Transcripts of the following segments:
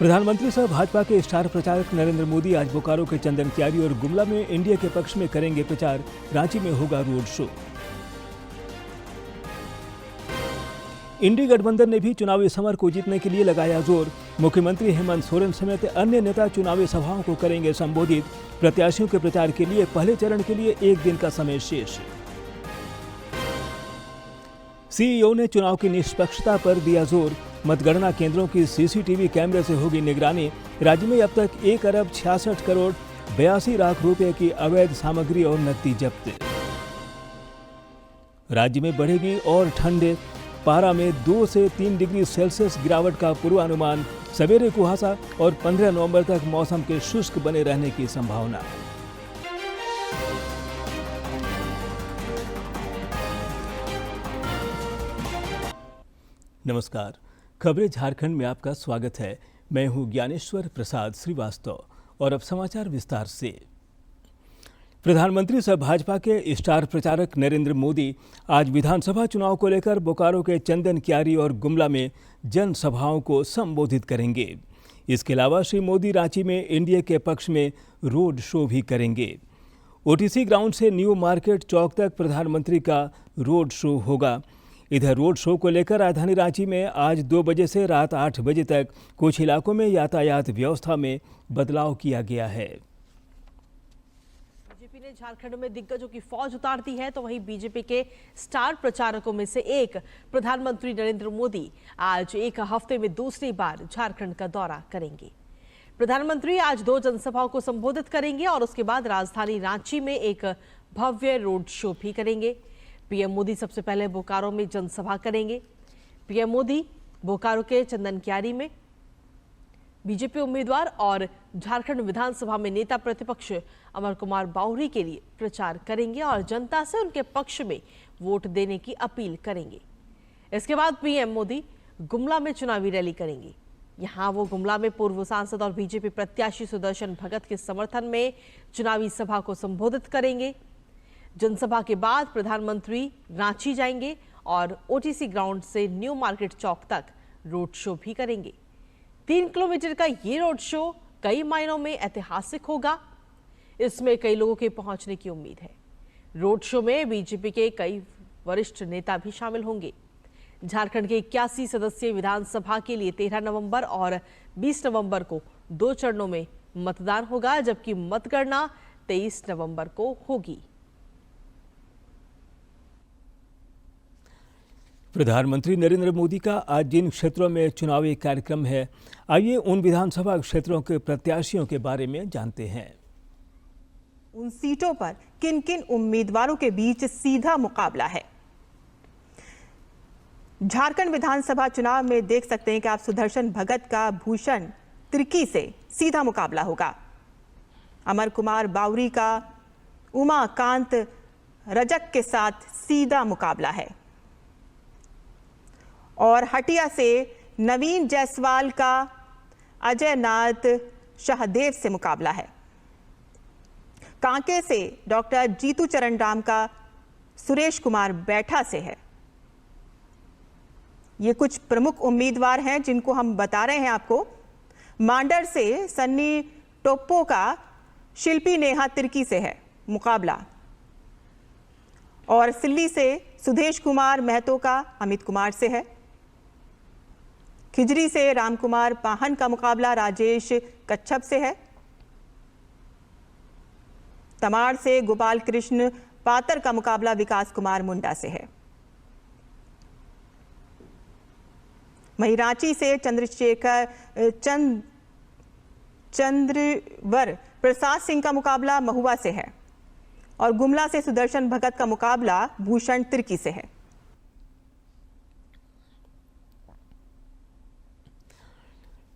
प्रधानमंत्री सह भाजपा के स्टार प्रचारक नरेंद्र मोदी आज बोकारो के चंदन कियारी और गुमला में इंडिया के पक्ष में करेंगे प्रचार। रांची में होगा रोड शो। इंडी गठबंधन ने भी चुनावी समर को जीतने के लिए लगाया जोर। मुख्यमंत्री हेमंत सोरेन समेत अन्य नेता चुनावी सभाओं को करेंगे संबोधित। प्रत्याशियों के प्रचार के लिए पहले चरण के लिए 1 दिन का समय शेष। सीईओ ने चुनाव की निष्पक्षता पर दिया जोर। मतगणना केंद्रों की सीसीटीवी कैमरे से होगी निगरानी। राज्य में अब तक 1 अरब 66 करोड़ 82 लाख रुपए की अवैध सामग्री और नकदी जब्त। राज्य में बढ़ेगी और ठंड। पारा में 2 से 3 डिग्री सेल्सियस गिरावट का पूर्वानुमान। सवेरे कुहासा और 15 नवंबर तक मौसम के शुष्क बने रहने की संभावना। नमस्कार, खबरें झारखंड में आपका स्वागत है। मैं हूं ज्ञानेश्वर प्रसाद श्रीवास्तव और अब समाचार विस्तार से। प्रधानमंत्री सह भाजपा के स्टार प्रचारक नरेंद्र मोदी आज विधानसभा चुनाव को लेकर बोकारो के चंदन कियारी और गुमला में जनसभाओं को संबोधित करेंगे। इसके अलावा श्री मोदी रांची में इंडिया के पक्ष में रोड शो भी करेंगे। ओटीसी ग्राउंड से न्यू मार्केट चौक तक प्रधानमंत्री का रोड शो होगा। इधर रोड शो को लेकर राजधानी रांची में आज 2 बजे से रात 8 बजे तक कुछ इलाकों में यातायात व्यवस्था में बदलाव किया गया है। बीजेपी ने झारखंड में दिग्गजों की फौज उतार दी है, तो वहीं बीजेपी के स्टार प्रचारकों में से एक प्रधानमंत्री नरेंद्र मोदी आज 1 हफ्ते में दूसरी बार झारखंड का दौरा करेंगे। प्रधानमंत्री आज 2 जनसभाओं को संबोधित करेंगे और उसके बाद राजधानी रांची में एक भव्य रोड शो भी करेंगे। पीएम मोदी सबसे पहले बोकारो में जनसभा करेंगे। पीएम मोदी बोकारो के चंदन कियारी में बीजेपी उम्मीदवार और झारखंड विधानसभा में नेता प्रतिपक्ष अमर कुमार बावरी के लिए प्रचार करेंगे और जनता से उनके पक्ष में वोट देने की अपील करेंगे। इसके बाद पीएम मोदी गुमला में चुनावी रैली करेंगे। यहां वो गुमला में पूर्व सांसद और बीजेपी प्रत्याशी सुदर्शन भगत के समर्थन में चुनावी सभा को संबोधित करेंगे। जनसभा के बाद प्रधानमंत्री रांची जाएंगे और ओटीसी ग्राउंड से न्यू मार्केट चौक तक रोड शो भी करेंगे। 3 किलोमीटर का ये रोड शो कई मायनों में ऐतिहासिक होगा। इसमें कई लोगों के पहुंचने की उम्मीद है। रोड शो में बीजेपी के कई वरिष्ठ नेता भी शामिल होंगे। झारखंड के 81 सदस्यीय विधानसभा के लिए 13 नवंबर और 20 नवंबर को 2 चरणों में मतदान होगा, जबकि मतगणना 23 नवंबर को होगी। प्रधानमंत्री नरेंद्र मोदी का आज जिन क्षेत्रों में चुनावी कार्यक्रम है, आइए उन विधानसभा क्षेत्रों के प्रत्याशियों के बारे में जानते हैं। उन सीटों पर किन किन उम्मीदवारों के बीच सीधा मुकाबला है। झारखंड विधानसभा चुनाव में देख सकते हैं कि आप सुदर्शन भगत का भूषण तिर्की से सीधा मुकाबला होगा। अमर कुमार बावरी का उमाकांत रजक के साथ सीधा मुकाबला है और हटिया से नवीन जायसवाल का अजय नाथ शाहदेव से मुकाबला है। कांके से डॉक्टर जीतू चरण राम का सुरेश कुमार बैठा से है। ये कुछ प्रमुख उम्मीदवार हैं जिनको हम बता रहे हैं आपको। मांडर से सन्नी टोप्पो का शिल्पी नेहा तिर्की से है मुकाबला और सिल्ली से सुदेश कुमार महतो का अमित कुमार से है। खिजरी से रामकुमार पाहन का मुकाबला राजेश कच्छप से है। तमाड़ से गोपाल कृष्ण पातर का मुकाबला विकास कुमार मुंडा से है। वहीं रांची से चंद्रवर प्रसाद सिंह का मुकाबला महुआ से है और गुमला से सुदर्शन भगत का मुकाबला भूषण तिर्की से है।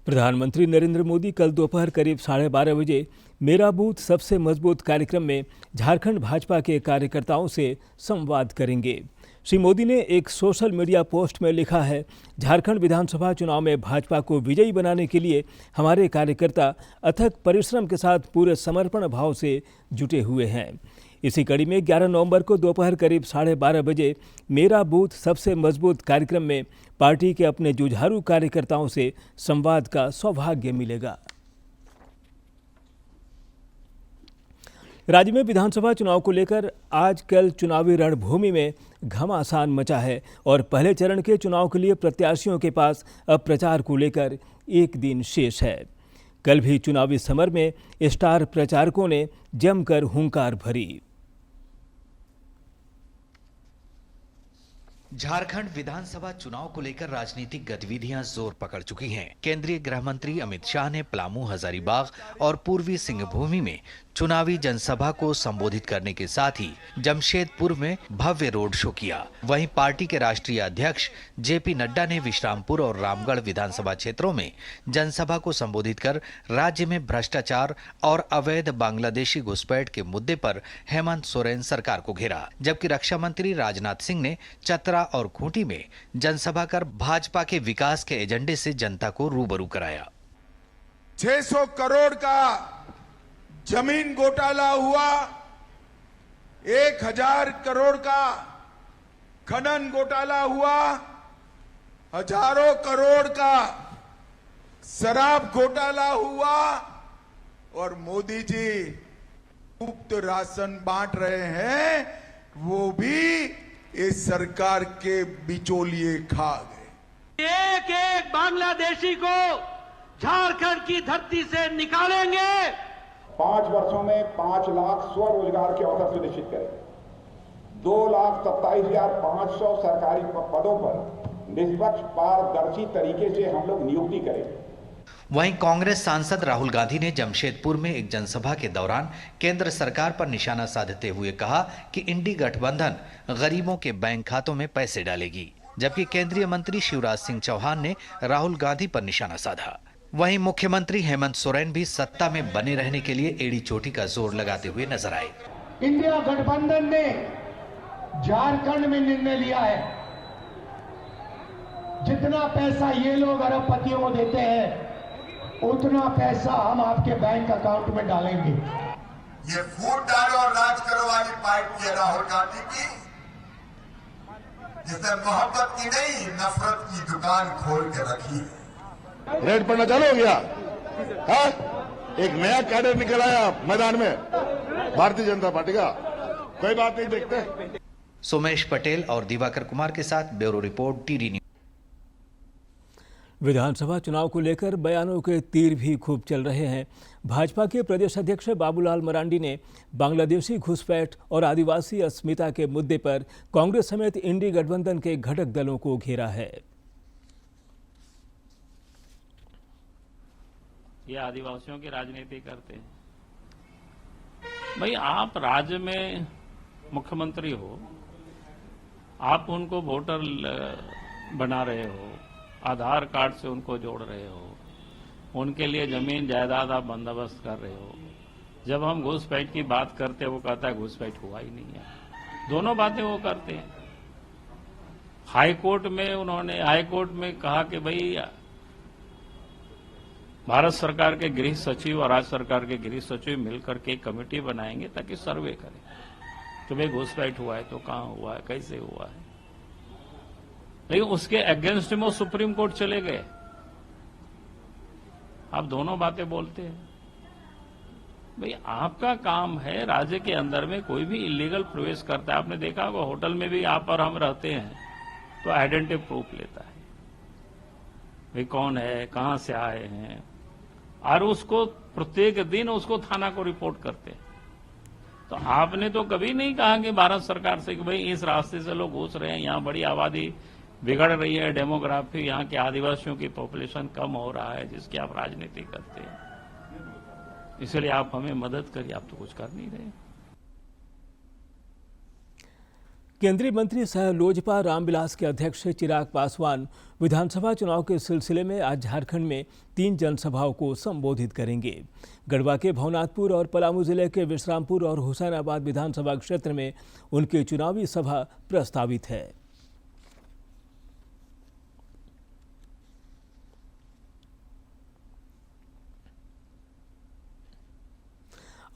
प्रधानमंत्री नरेंद्र मोदी कल दोपहर करीब 12:30 बजे मेरा बूथ सबसे मजबूत कार्यक्रम में झारखंड भाजपा के कार्यकर्ताओं से संवाद करेंगे। श्री मोदी ने एक सोशल मीडिया पोस्ट में लिखा है, झारखंड विधानसभा चुनाव में भाजपा को विजयी बनाने के लिए हमारे कार्यकर्ता अथक परिश्रम के साथ पूरे समर्पण भाव से जुटे हुए हैं। इसी कड़ी में 11 नवंबर को दोपहर करीब 12:30 बजे मेरा बूथ सबसे मजबूत कार्यक्रम में पार्टी के अपने जुझारू कार्यकर्ताओं से संवाद का सौभाग्य मिलेगा। राज्य में विधानसभा चुनाव को लेकर आजकल चुनावी रणभूमि में घमासान मचा है और पहले चरण के चुनाव के लिए प्रत्याशियों के पास अब प्रचार को लेकर एक दिन शेष है। कल भी चुनावी समर में स्टार प्रचारकों ने जमकर हुंकार भरी। झारखंड विधानसभा चुनाव को लेकर राजनीतिक गतिविधियां जोर पकड़ चुकी हैं। केंद्रीय गृह मंत्री अमित शाह ने पलामू, हजारीबाग और पूर्वी सिंहभूमि में चुनावी जनसभा को संबोधित करने के साथ ही जमशेदपुर में भव्य रोड शो किया। वहीं पार्टी के राष्ट्रीय अध्यक्ष जेपी नड्डा ने विश्रामपुर और रामगढ़ विधानसभा क्षेत्रों में जनसभा को संबोधित कर राज्य में भ्रष्टाचार और अवैध बांग्लादेशी घुसपैठ के मुद्दे पर हेमंत सोरेन सरकार को घेरा। जबकि रक्षा मंत्री राजनाथ सिंह ने चतरा और खूंटी में जनसभा कर भाजपा के विकास के एजेंडे से जनता को रूबरू कराया। 600 करोड़ का जमीन घोटाला हुआ, 1000 करोड़ का खनन घोटाला हुआ, हजारों करोड़ का शराब घोटाला हुआ और मोदी जी मुफ्त राशन बांट रहे हैं, वो भी इस सरकार के बिचौलिए खा गए। एक एक बांग्लादेशी को झारखंड की धरती से निकालेंगे। 5 वर्षों में 5 लाख स्वरोजगार के अवसर सुनिश्चित करें। 2,27,500 सरकारी पदों पर निष्पक्ष पारदर्शी तरीके से हम लोग नियुक्ति करें। वहीं कांग्रेस सांसद राहुल गांधी ने जमशेदपुर में एक जनसभा के दौरान केंद्र सरकार पर निशाना साधते हुए कहा कि इंडी गठबंधन गरीबों के बैंक खातों में पैसे डालेगी। जबकि केंद्रीय मंत्री शिवराज सिंह चौहान ने राहुल गांधी पर निशाना साधा। वहीं मुख्यमंत्री हेमंत सोरेन भी सत्ता में बने रहने के लिए एड़ी चोटी का जोर लगाते हुए नजर आए। इंडिया गठबंधन ने झारखंड में निर्णय लिया है, जितना पैसा ये लोग अरबपतियों को देते हैं उतना पैसा हम आपके बैंक अकाउंट में डालेंगे। ये फूट डालो और राज करो वाली पार्टी है राहुल गांधी की, जिसने मोहब्बत की नहीं नफरत की दुकान खोल के रखी है। रेड पड़ना चालू हो गया। हाँ? एक नया कैडर निकल आया मैदान में भारतीय जनता पार्टी का, कोई बात नहीं देखते। सोमेश पटेल और दिवाकर कुमार के साथ ब्यूरो रिपोर्ट टीडी न्यूज। विधानसभा चुनाव को लेकर बयानों के तीर भी खूब चल रहे हैं। भाजपा के प्रदेश अध्यक्ष बाबूलाल मरांडी ने बांग्लादेशी घुसपैठ और आदिवासी अस्मिता के मुद्दे पर कांग्रेस समेत इंडी गठबंधन के घटक दलों को घेरा है। ये आदिवासियों की राजनीति करते हैं। भाई आप राज्य में मुख्यमंत्री हो, आप उनको वोटर बना रहे हो, आधार कार्ड से उनको जोड़ रहे हो, उनके लिए जमीन जायदाद आप बंदोबस्त कर रहे हो। जब हम घुसपैठ की बात करते हैं वो कहता है घुसपैठ हुआ ही नहीं है। दोनों बातें वो करते हैं। हाईकोर्ट में कहा कि भाई भारत सरकार के गृह सचिव और राज्य सरकार के गृह सचिव मिलकर के एक कमेटी बनाएंगे ताकि सर्वे करें कि भाई घुसपैठ हुआ है तो कहां हुआ है, कैसे हुआ है। लेकिन उसके अगेंस्ट में वो सुप्रीम कोर्ट चले गए। आप दोनों बातें बोलते हैं। भाई आपका काम है, राज्य के अंदर में कोई भी इलीगल प्रवेश करता है, आपने देखा होगा होटल में भी आप और हम रहते हैं तो आइडेंटिटी प्रूफ लेता है, भाई कौन है, कहां से आए हैं, और उसको प्रत्येक दिन उसको थाना को रिपोर्ट करते हैं। तो आपने तो कभी नहीं कहा कि भारत सरकार से कि भाई इस रास्ते से लोग घुस रहे हैं, यहाँ बड़ी आबादी बिगड़ रही है, डेमोग्राफी यहाँ के आदिवासियों की पॉपुलेशन कम हो रहा है, जिसकी आप राजनीति करते हैं, इसलिए आप हमें मदद करिए। आप तो कुछ कर नहीं रहे। केंद्रीय मंत्री सह लोजपा रामविलास के अध्यक्ष चिराग पासवान विधानसभा चुनाव के सिलसिले में आज झारखंड में 3 जनसभाओं को संबोधित करेंगे। गढ़वा के भवनाथपुर और पलामू जिले के विश्रामपुर और हुसैनाबाद विधानसभा क्षेत्र में उनकी चुनावी सभा प्रस्तावित है।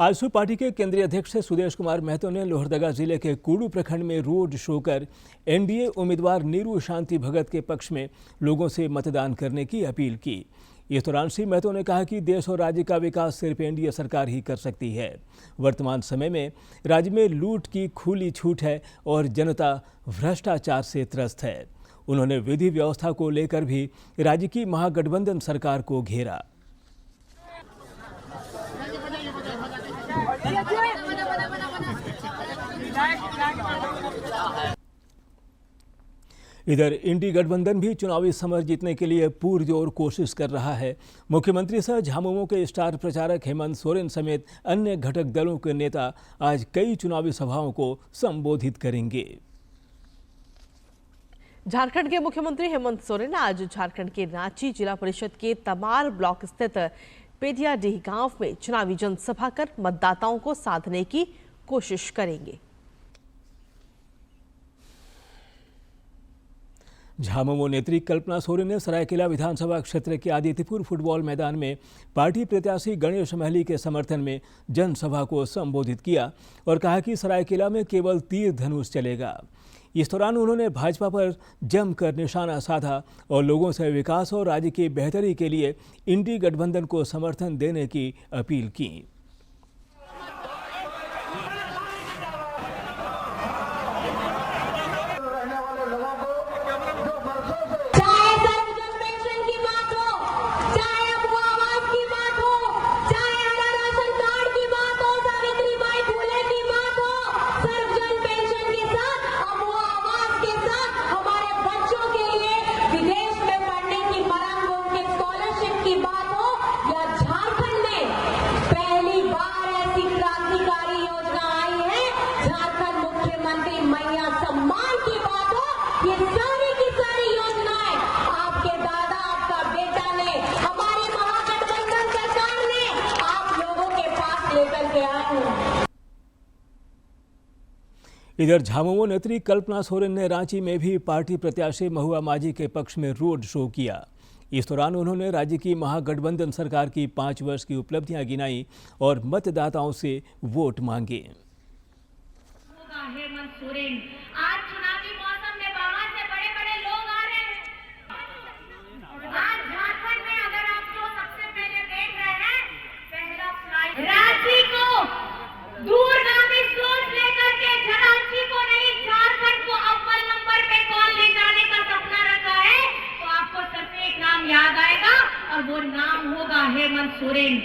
आजसू पार्टी के केंद्रीय अध्यक्ष सुदेश कुमार महतो ने लोहरदगा जिले के कूड़ू प्रखंड में रोड शो कर एनडीए उम्मीदवार नीरू शांति भगत के पक्ष में लोगों से मतदान करने की अपील की। इस दौरान श्री महतो ने कहा कि देश और राज्य का विकास सिर्फ एनडीए सरकार ही कर सकती है। वर्तमान समय में राज्य में लूट की खुली छूट है और जनता भ्रष्टाचार से त्रस्त है। उन्होंने विधि व्यवस्था को लेकर भी राज्य की महागठबंधन सरकार को घेरा। इधर इंडी गठबंधन भी चुनावी समर जीतने के लिए पुरजोर कोशिश कर रहा है। मुख्यमंत्री सह झामुमो के स्टार प्रचारक हेमंत सोरेन समेत अन्य घटक दलों के नेता आज कई चुनावी सभाओं को संबोधित करेंगे। झारखंड के मुख्यमंत्री हेमंत सोरेन आज झारखंड के रांची जिला परिषद के तमार ब्लॉक स्थित पेटियाडीह गांव में चुनावी जनसभा कर मतदाताओं को साधने की कोशिश करेंगे। झामुमो नेत्री कल्पना सोरेन ने सरायकेला विधानसभा क्षेत्र के आदित्यपुर फुटबॉल मैदान में पार्टी प्रत्याशी गणेश महली के समर्थन में जनसभा को संबोधित किया और कहा कि सरायकेला में केवल तीर धनुष चलेगा। इस दौरान उन्होंने भाजपा पर जमकर निशाना साधा और लोगों से विकास और राज्य की बेहतरी के लिए इंडी गठबंधन को समर्थन देने की अपील की। इधर झामुमो नेत्री कल्पना सोरेन ने रांची में भी पार्टी प्रत्याशी महुआ माझी के पक्ष में रोड शो किया। इस दौरान उन्होंने राज्य की महागठबंधन सरकार की 5 वर्ष की उपलब्धियां गिनाई और मतदाताओं से वोट मांगे। हेमंत सोरेन, आज चुनावी मौसम में बाहर से बड़े-बड़े लोग आ रहे हैं। आज झारखंड में अगर आप जो सबसे पहले देख रहे हैं, पहला फ्लाइट रांची को दूरगामी सोच लेकर के रांची को नहीं, झारखंड को अव्वल नंबर पे कौन ले जाने का सपना रखा है, तो आपको सिर्फ एक नाम याद आएगा और वो नाम होगा हेमंत सोरेन।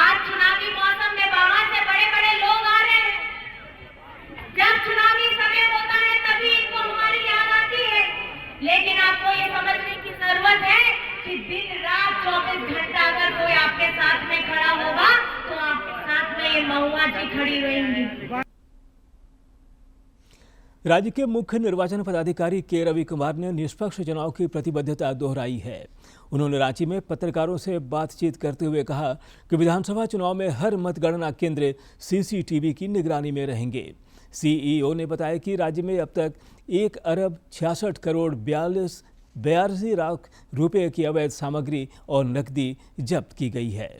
आज चुनावी मौसम में बाहर से बड़े-बड़े लोग आ रहे हैं। जब चुनावी समय होता है तभी इनको हमारी याद आती है, लेकिन आपको ये समझने की जरूरत है कि दिन रात 24 घंटा अगर कोई आपके साथ में खड़ा होगा तो आपके साथ में ये महुआ जी खड़ी रहेंगी। राज्य के मुख्य निर्वाचन पदाधिकारी के रवि कुमार ने निष्पक्ष चुनाव की प्रतिबद्धता दोहराई है। उन्होंने रांची में पत्रकारों से बातचीत करते हुए कहा कि विधानसभा चुनाव में हर मतगणना केंद्र सीसीटीवी की निगरानी में रहेंगे। सीईओ ने बताया कि राज्य में अब तक 1 अरब 66 करोड़ 82 लाख रुपए की अवैध सामग्री और नकदी जब्त की गई है।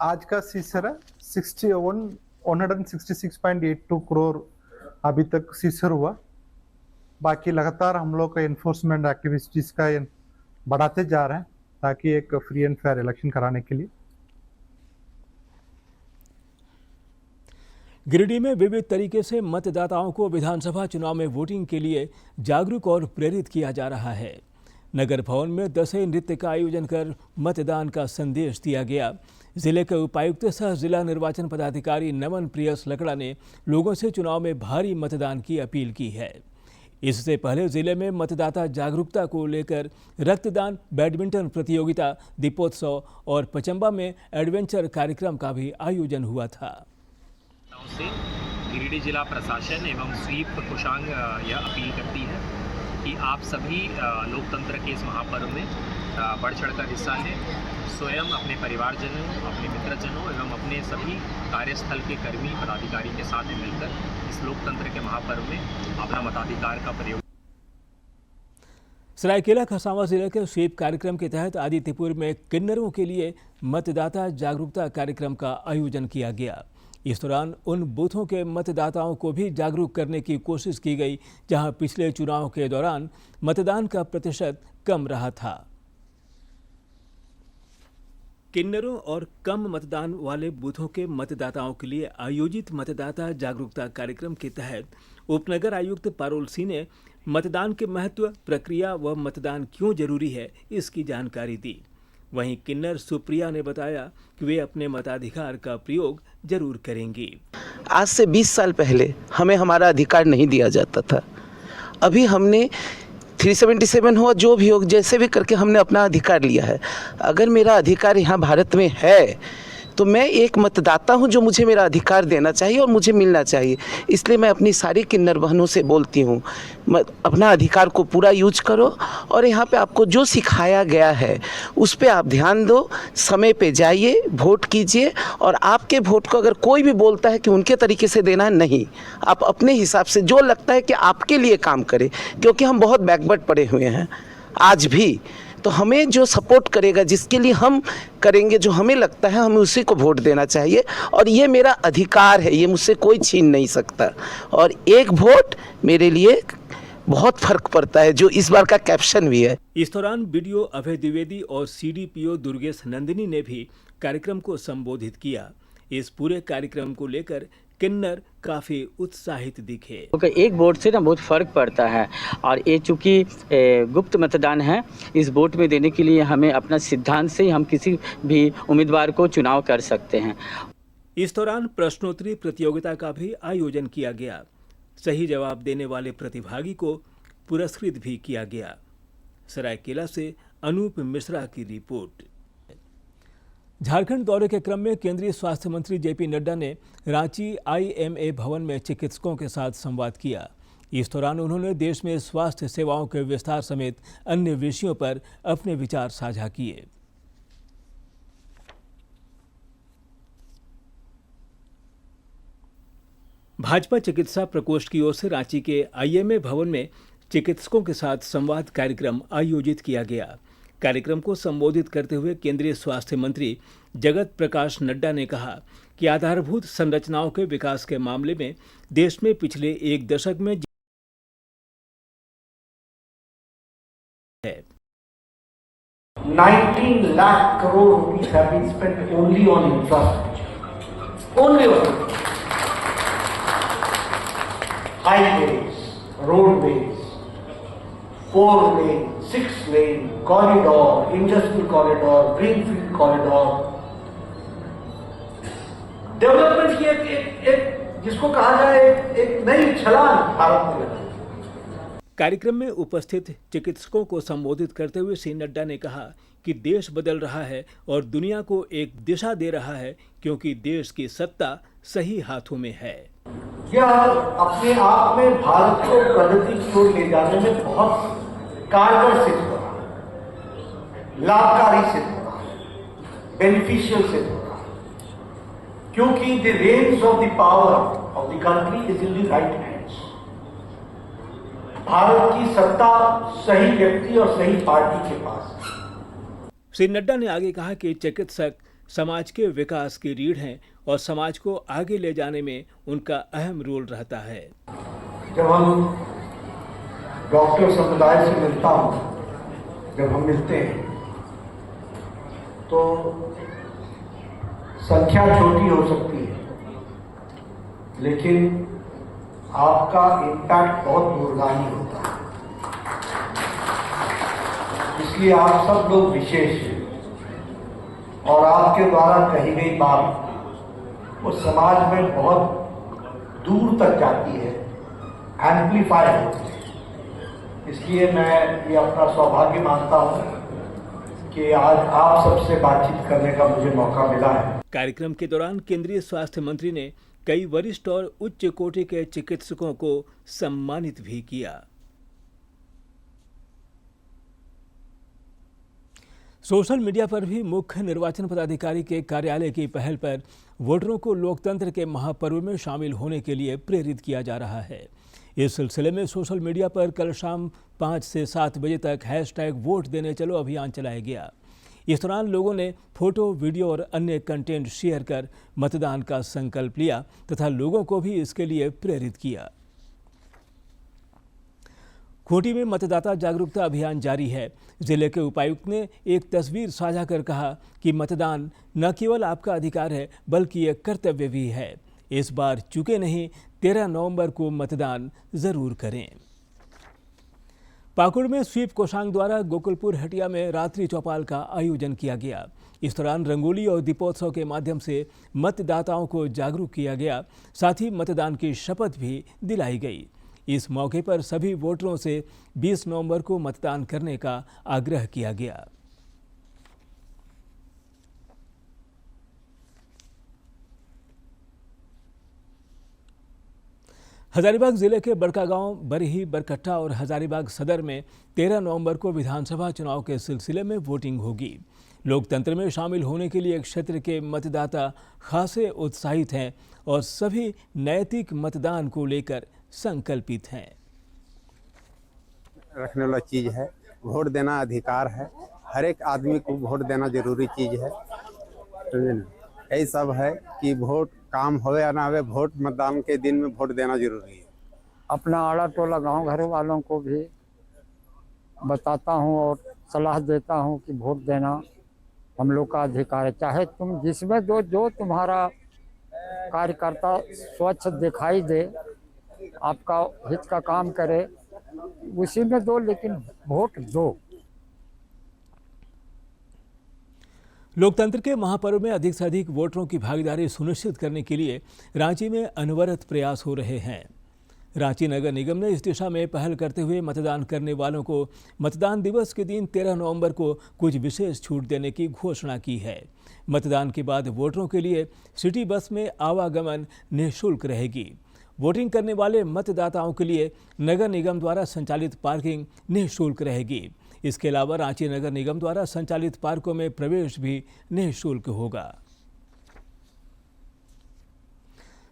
आज का सीजर है 166.82 करोड़ अभी तक सीजर हुआ। बाकी लगातार हम लोग का इन्फोर्समेंट एक्टिविटीज का बढ़ाते जा रहे हैं ताकि एक फ्री एंड फेयर इलेक्शन कराने के लिए। गिरिडीह में विविध तरीके से मतदाताओं को विधानसभा चुनाव में वोटिंग के लिए जागरूक और प्रेरित किया जा रहा है। नगर भवन में दशहरे नृत्य का आयोजन कर मतदान का संदेश दिया गया। जिले के उपायुक्त सह जिला निर्वाचन पदाधिकारी नमन प्रियस लकड़ा ने लोगों से चुनाव में भारी मतदान की अपील की है। इससे पहले जिले में मतदाता जागरूकता को लेकर रक्तदान, बैडमिंटन प्रतियोगिता, दीपोत्सव और पचम्बा में एडवेंचर कार्यक्रम का भी आयोजन हुआ था। से गिरिडीह जिला प्रशासन एवं स्वीप कोषांग यह अपील करती है कि आप सभी लोकतंत्र के इस महापर्व में बढ़ चढ़कर हिस्सा लें। स्वयं अपने परिवारजनों, अपने मित्रजनों एवं अपने सभी कार्यस्थल के कर्मी पदाधिकारी के साथ मिलकर इस लोकतंत्र के महापर्व में अपना मताधिकार का प्रयोग। सरायकेला खरसावां जिले के स्वीप कार्यक्रम के तहत आदित्यपुर में किन्नरों के लिए मतदाता जागरूकता कार्यक्रम का आयोजन किया गया। इस दौरान उन बूथों के मतदाताओं को भी जागरूक करने की कोशिश की गई जहां पिछले चुनाव के दौरान मतदान का प्रतिशत कम रहा था। किन्नरों और कम मतदान वाले बूथों के मतदाताओं के लिए आयोजित मतदाता जागरूकता कार्यक्रम के तहत उपनगर आयुक्त पारुल सिंह ने मतदान के महत्व, प्रक्रिया व मतदान क्यों जरूरी है इसकी जानकारी दी। वहीं किन्नर सुप्रिया ने बताया कि वे अपने मताधिकार का प्रयोग जरूर करेंगी। आज से 20 साल पहले हमें हमारा अधिकार नहीं दिया जाता था। अभी हमने 377 हो जो भी हो, जैसे भी करके हमने अपना अधिकार लिया है। अगर मेरा अधिकार यहाँ भारत में है तो मैं एक मतदाता हूँ जो मुझे मेरा अधिकार देना चाहिए और मुझे मिलना चाहिए। इसलिए मैं अपनी सारी किन्नर बहनों से बोलती हूँ, अपना अधिकार को पूरा यूज करो और यहाँ पे आपको जो सिखाया गया है उस पे आप ध्यान दो, समय पे जाइए, वोट कीजिए। और आपके वोट को अगर कोई भी बोलता है कि उनके तरीके से देना है, नहीं, आप अपने हिसाब से जो लगता है कि आपके लिए काम करें, क्योंकि हम बहुत बैकवर्ड पड़े हुए हैं आज भी। तो हमें जो सपोर्ट करेगा, जिसके लिए हम करेंगे, जो हमें लगता है, हमें उसी को वोट देना चाहिए। और ये मेरा अधिकार है, ये मुझसे कोई छीन नहीं सकता। और एक वोट मेरे लिए बहुत फर्क पड़ता है, जो इस बार का कैप्शन भी है। इस दौरान बीडीओ अभय द्विवेदी और सीडीपीओ दुर्गेश नंदिनी ने भी कार्यक्रम को संबोधित किया। इस पूरे कार्यक्रम को लेकर किन्नर काफी उत्साहित दिखे। एक वोट से ना बहुत फर्क पड़ता है और ये चूंकि गुप्त मतदान है, इस वोट में देने के लिए हमें अपना सिद्धांत से ही हम किसी भी उम्मीदवार को चुनाव कर सकते हैं। इस दौरान प्रश्नोत्तरी प्रतियोगिता का भी आयोजन किया गया। सही जवाब देने वाले प्रतिभागी को पुरस्कृत भी किया गया। सरायकेला से अनूप मिश्रा की रिपोर्ट। झारखंड दौरे के क्रम में केंद्रीय स्वास्थ्य मंत्री जेपी नड्डा ने रांची IMA भवन में चिकित्सकों के साथ संवाद किया। इस दौरान उन्होंने देश में स्वास्थ्य सेवाओं के विस्तार समेत अन्य विषयों पर अपने विचार साझा किए। भाजपा चिकित्सा प्रकोष्ठ की ओर से रांची के IMA भवन में चिकित्सकों के साथ संवाद कार्यक्रम आयोजित किया गया। कार्यक्रम को संबोधित करते हुए केंद्रीय स्वास्थ्य मंत्री जगत प्रकाश नड्डा ने कहा कि आधारभूत संरचनाओं के विकास के मामले में देश में पिछले एक दशक में 19 lakh crore rupees have been spent only on infrastructure. Only on highways, roadways, 4-lane, 6-lane, corridor, industrial corridor, greenfield corridor. Development की एक जिसको कहा जाए एक नई छलांग भारत में लगी। कार्यक्रम में उपस्थित चिकित्सकों को संबोधित करते हुए श्री नड्डा ने कहा कि देश बदल रहा है और दुनिया को एक दिशा दे रहा है, क्योंकि देश की सत्ता सही हाथों में है। यह अपने आप में भारत को प्रगति की ओर ले जाने में बहुत कारगर सिद्ध हो रहा है, लाभकारी सिद्ध हो रहा है, बेनिफिशियल सिद्ध हो रहा है, क्योंकि the reins of the power of the country is in the right hands. Bharat की सत्ता सही व्यक्ति और सही पार्टी के पास है। श्री नड्डा ने आगे कहा कि चिकित्सक समाज के विकास की रीढ़ हैं और समाज को आगे ले जाने में उनका अहम रोल रहता है। जब हम डॉक्टर समुदाय से मिलता हूँ, जब हम मिलते हैं तो संख्या छोटी हो सकती है, लेकिन आपका इम्पैक्ट बहुत दूरगामी होता है। इसलिए आप सब लोग विशेष हैं और आपके द्वारा कही गई बात वो समाज में बहुत दूर तक जाती है, एम्प्लीफाई होती है। इसलिए मैं ये अपना सौभाग्य मानता हूँ कि आज आप सबसे बातचीत करने का मुझे मौका मिला है। कार्यक्रम के दौरान केंद्रीय स्वास्थ्य मंत्री ने कई वरिष्ठ और उच्च कोटि के चिकित्सकों को सम्मानित भी किया। सोशल मीडिया पर भी मुख्य निर्वाचन पदाधिकारी के कार्यालय की पहल पर वोटरों को लोकतंत्र के महापर्व में शामिल होने के लिए प्रेरित किया जा रहा है। इस सिलसिले में सोशल मीडिया पर कल शाम 5 से 7 बजे तक #वोट देने चलो अभियान चलाया गया। इस दौरान लोगों ने फोटो, वीडियो और अन्य कंटेंट शेयर कर मतदान का संकल्प लिया तथा लोगों को भी इसके लिए प्रेरित किया। खूंटी में मतदाता जागरूकता अभियान जारी है। जिले के उपायुक्त ने एक तस्वीर साझा कर कहा कि मतदान न केवल आपका अधिकार है बल्कि एक कर्तव्य भी है। इस बार चूके नहीं, 13 नवंबर को मतदान जरूर करें। पाकुड़ में स्वीप कोषांग द्वारा गोकुलपुर हटिया में रात्रि चौपाल का आयोजन किया गया। इस दौरान रंगोली और दीपोत्सव के माध्यम से मतदाताओं को जागरूक किया गया, साथ ही मतदान की शपथ भी दिलाई गई। इस मौके पर सभी वोटरों से 20 नवंबर को मतदान करने का आग्रह किया गया। हजारीबाग जिले के बड़कागांव, बरही, बरकट्टा और हजारीबाग सदर में 13 नवंबर को विधानसभा चुनाव के सिलसिले में वोटिंग होगी। लोकतंत्र में शामिल होने के लिए क्षेत्र के मतदाता खासे उत्साहित हैं और सभी नैतिक मतदान को लेकर संकल्पित हैं। रखने वाला चीज है, वोट देना अधिकार है, हर एक आदमी को वोट देना जरूरी चीज है। यही सब है कि वोट काम होवे या ना होवे, वोट मतदान के दिन में वोट देना जरूरी है। अपना आड़ा टोला गांव घर वालों को भी बताता हूं और सलाह देता हूं कि वोट देना हम लोग का अधिकार है। चाहे तुम जिसमें दो, जो तुम्हारा कार्यकर्ता स्वच्छ दिखाई दे, आपका हित का काम करे, उसी में दो, लेकिन वोट दो। लोकतंत्र के महापर्व में अधिक से अधिक वोटरों की भागीदारी सुनिश्चित करने के लिए रांची में अनवरत प्रयास हो रहे हैं। रांची नगर निगम ने इस दिशा में पहल करते हुए मतदान करने वालों को मतदान दिवस के दिन 13 नवंबर को कुछ विशेष छूट देने की घोषणा की है। मतदान के बाद वोटरों के लिए सिटी बस में आवागमन निःशुल्क रहेगी। वोटिंग करने वाले मतदाताओं के लिए नगर निगम द्वारा संचालित पार्किंग निःशुल्क रहेगी। इसके अलावा रांची नगर निगम द्वारा संचालित पार्कों में प्रवेश भी निःशुल्क होगा।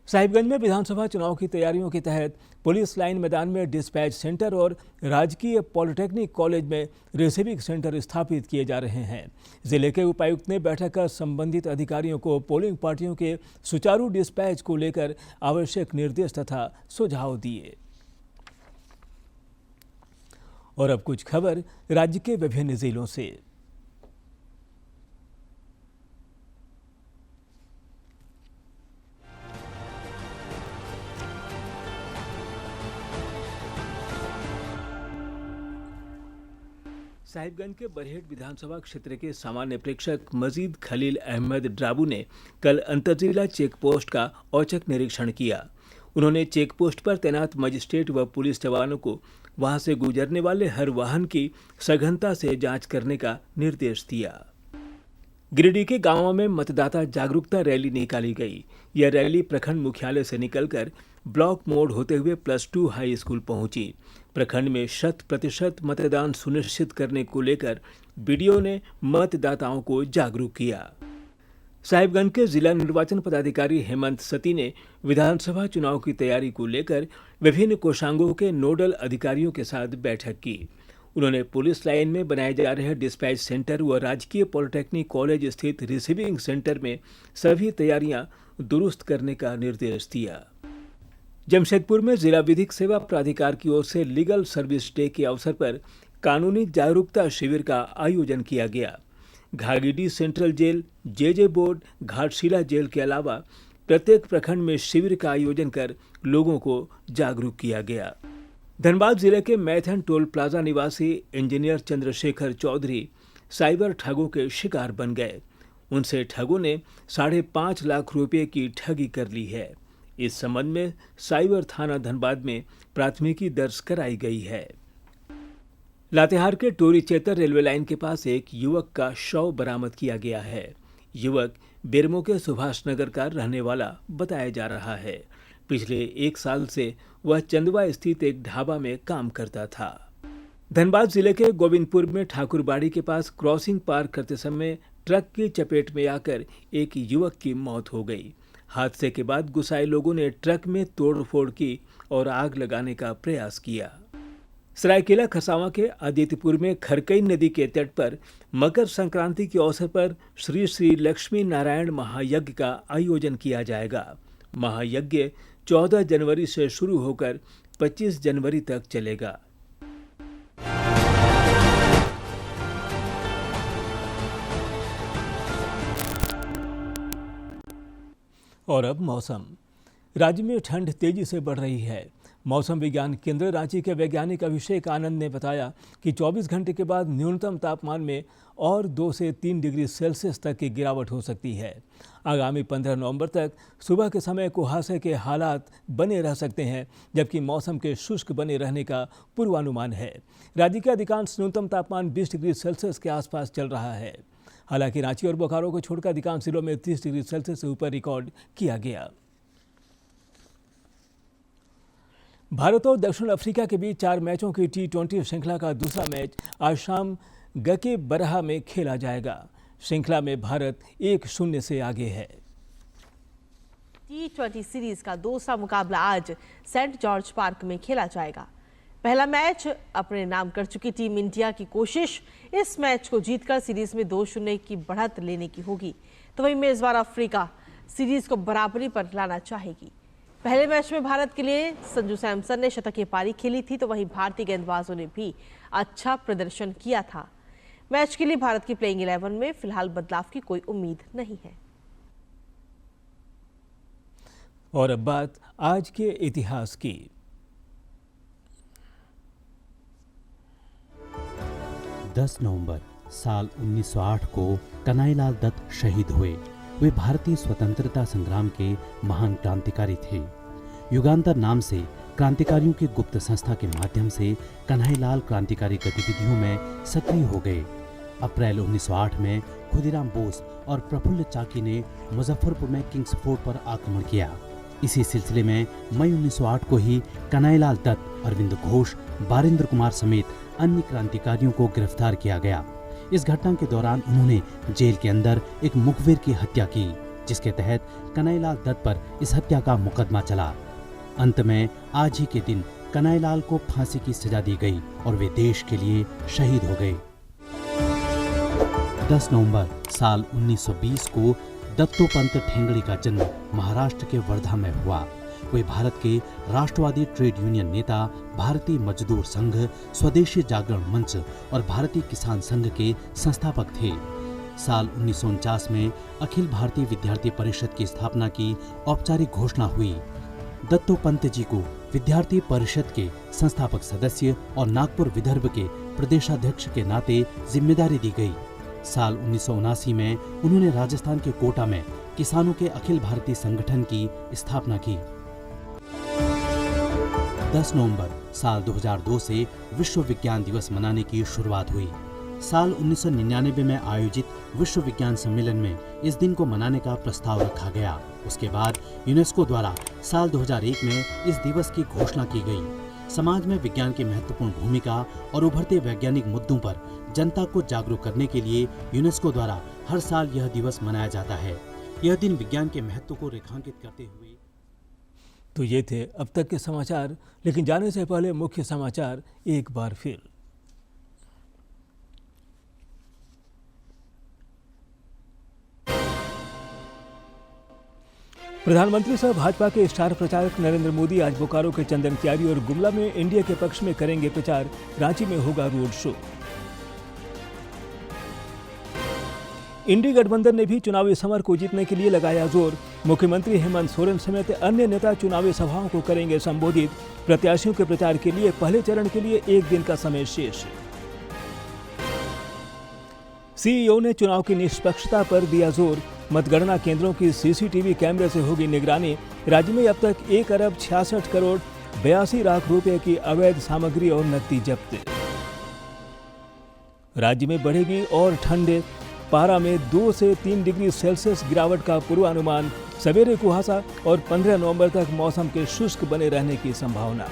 साहिबगंज में विधानसभा चुनाव की तैयारियों के तहत पुलिस लाइन मैदान में डिस्पैच सेंटर और राजकीय पॉलिटेक्निक कॉलेज में रिसीविंग सेंटर स्थापित किए जा रहे हैं। जिले के उपायुक्त ने बैठक कर संबंधित अधिकारियों को पोलिंग पार्टियों के सुचारू डिस्पैच को लेकर आवश्यक निर्देश तथा सुझाव दिए। और अब कुछ खबर राज्य के विभिन्न जिलों से। साहिबगंज के बरहेट विधानसभा क्षेत्र के सामान्य प्रेक्षक मजीद खलील अहमद ड्राबू ने कल अंतरजिला चेक पोस्ट का औचक निरीक्षण किया। उन्होंने चेक पोस्ट पर तैनात मजिस्ट्रेट व पुलिस जवानों को वहां से गुजरने वाले हर वाहन की सघनता से जांच करने का निर्देश दिया। गिरिडीह के गांवों में मतदाता जागरूकता रैली निकाली गई। यह रैली प्रखंड मुख्यालय से निकलकर ब्लॉक मोड़ होते हुए +2 हाई स्कूल पहुंची। प्रखंड में 100% मतदान सुनिश्चित करने को लेकर बीडीओ ने मतदाताओं को जागरूक किया। साहिबगंज के जिला निर्वाचन पदाधिकारी हेमंत सती ने विधानसभा चुनाव की तैयारी को लेकर विभिन्न कोषांगों के नोडल अधिकारियों के साथ बैठक की। उन्होंने पुलिस लाइन में बनाए जा रहे डिस्पैच सेंटर व राजकीय पॉलिटेक्निक कॉलेज स्थित रिसीविंग सेंटर में सभी तैयारियां दुरुस्त करने का निर्देश दिया। जमशेदपुर में जिला विधिक सेवा प्राधिकार की ओर से लीगल सर्विस डे के अवसर पर कानूनी जागरूकता शिविर का आयोजन किया गया। Ghaghidih central jail, J J board, Ghatshila jail के अलावा प्रत्येक प्रखंड में शिविर का आयोजन कर लोगों को जागरूक किया गया। धनबाद जिले के मैथन टोल प्लाजा निवासी इंजीनियर चंद्रशेखर चौधरी साइबर ठगों के शिकार बन गए। उनसे ठगों ने 5.5 लाख रुपए की ठगी कर ली है। इस संबंध में साइबर थाना धनबाद में प्राथमिकी दर्ज कराई गई है। लातेहार के टोरी चेतर रेलवे लाइन के पास एक युवक का शव बरामद किया गया है। युवक बेरमो के सुभाष नगर का रहने वाला बताया जा रहा है। पिछले 1 साल से वह चंदवा स्थित एक ढाबा में काम करता था। धनबाद जिले के गोविंदपुर में ठाकुरबाड़ी के पास क्रॉसिंग पार करते समय ट्रक की चपेट में आकर एक युवक की मौत हो गई। हादसे के बाद गुस्साए लोगों ने ट्रक में तोड़फोड़ की और आग लगाने का प्रयास किया। सरायकेला खरसावां के आदित्यपुर में खरकई नदी के तट पर मकर संक्रांति के अवसर पर श्री श्री लक्ष्मी नारायण महायज्ञ का आयोजन किया जाएगा। महायज्ञ 14 जनवरी से शुरू होकर 25 जनवरी तक चलेगा। और अब मौसम। राज्य में ठंड तेजी से बढ़ रही है। मौसम विज्ञान केंद्र रांची के वैज्ञानिक अभिषेक आनंद ने बताया कि 24 घंटे के बाद न्यूनतम तापमान में और 2 से 3 डिग्री सेल्सियस तक की गिरावट हो सकती है। आगामी 15 नवंबर तक सुबह के समय कुहासे के हालात बने रह सकते हैं, जबकि मौसम के शुष्क बने रहने का पूर्वानुमान है। राज्य के अधिकांश न्यूनतम तापमान 20 डिग्री सेल्सियस के आसपास चल रहा है। हालांकि रांची और बोकारो को छोड़कर अधिकांश जिलों में 30 डिग्री सेल्सियस से ऊपर रिकॉर्ड किया गया। भारत और दक्षिण अफ्रीका के बीच 4 मैचों की T20 श्रृंखला का दूसरा मैच आज शाम गके बरहा में खेला जाएगा। श्रृंखला में भारत 1-0 से आगे है। T20 सीरीज का दूसरा मुकाबला आज सेंट जॉर्ज पार्क में खेला जाएगा। पहला मैच अपने नाम कर चुकी टीम इंडिया की कोशिश इस मैच को जीतकर सीरीज में 2-0 की बढ़त लेने की होगी, तो वहीं मेजबान अफ्रीका सीरीज को बराबरी पर लाना चाहेगी। पहले मैच में भारत के लिए संजू सैमसन ने शतकीय पारी खेली थी, तो वहीं भारतीय गेंदबाजों ने भी अच्छा प्रदर्शन किया था। मैच के लिए भारत की प्लेइंग 11 में फिलहाल बदलाव की कोई उम्मीद नहीं है। और अब बात आज के इतिहास की। दस नवंबर साल 1908 को कन्हैयालाल दत्त शहीद हुए। वे भारतीय स्वतंत्रता संग्राम के महान क्रांतिकारी थे। युगांतर नाम से क्रांतिकारियों की गुप्त संस्था के माध्यम से कन्हैयालाल क्रांतिकारी गतिविधियों में सक्रिय हो गए। अप्रैल 1908 में खुदीराम बोस और प्रफुल्ल चाकी ने मुजफ्फरपुर में किंग्स फोर्ट पर आक्रमण किया। इसी सिलसिले में मई 1908 को ही कन्हैयालाल दत्त, अरविंद घोष, बारेंद्र कुमार समेत अन्य क्रांतिकारियों को गिरफ्तार किया गया। इस घटना के दौरान उन्होंने जेल के अंदर एक मुखबिर की हत्या की, जिसके तहत कन्हैयालाल दत्त पर इस हत्या का मुकदमा चला। अंत में आज ही के दिन कन्हैयालाल को फांसी की सजा दी गई और वे देश के लिए शहीद हो गए। 10 नवंबर साल 1920 को दत्तोपंत ठेंगड़ी का जन्म महाराष्ट्र के वर्धा में हुआ। वे भारत के राष्ट्रवादी ट्रेड यूनियन नेता, भारतीय मजदूर संघ, स्वदेशी जागरण मंच और भारतीय किसान संघ के संस्थापक थे। साल 1949 में अखिल भारतीय विद्यार्थी परिषद की स्थापना की औपचारिक घोषणा हुई। दत्तोपंत जी को विद्यार्थी परिषद के संस्थापक सदस्य और नागपुर विदर्भ के प्रदेशाध्यक्ष के नाते जिम्मेदारी दी गई। साल 1979 में उन्होंने राजस्थान के कोटा में किसानों के अखिल भारतीय संगठन की स्थापना की। 10 नवंबर साल 2002 से विश्व विज्ञान दिवस मनाने की शुरुआत हुई। साल 1999 में आयोजित विश्व विज्ञान सम्मेलन में इस दिन को मनाने का प्रस्ताव रखा गया। उसके बाद यूनेस्को द्वारा साल 2001 में इस दिवस की घोषणा की गई। समाज में विज्ञान की महत्वपूर्ण भूमिका और उभरते वैज्ञानिक मुद्दों पर जनता को जागरूक करने के लिए यूनेस्को द्वारा हर साल यह दिवस मनाया जाता है। यह दिन विज्ञान के महत्व को रेखांकित करते हुए। तो ये थे अब तक के समाचार, लेकिन जाने से पहले मुख्य समाचार एक बार फिर। प्रधानमंत्री सह भाजपा के स्टार प्रचारक नरेंद्र मोदी आज बोकारो के चंदन क्यारी और गुमला में एनडीए के पक्ष में करेंगे प्रचार। रांची में होगा रोड शो। इंडी गठबंधन ने भी चुनावी समर को जीतने के लिए लगाया जोर। मुख्यमंत्री हेमंत सोरेन समेत अन्य नेता चुनावी सभाओं को करेंगे संबोधित। प्रत्याशियों के प्रचार के लिए पहले चरण के लिए 1 दिन का समय शेष। सीईओ ने चुनाव की निष्पक्षता पर दिया जोर। मतगणना केंद्रों की सीसीटीवी कैमरे से होगी निगरानी। राज्य में अब तक 1 अरब 66 करोड़ 82 लाख रुपए की अवैध सामग्री और नकदी जब्त। राज्य में बढ़ेगी और ठंड, पारा में 2 से 3 डिग्री सेल्सियस गिरावट का पूर्वानुमान। सवेरे कुहासा और 15 नवंबर तक मौसम के शुष्क बने रहने की संभावना।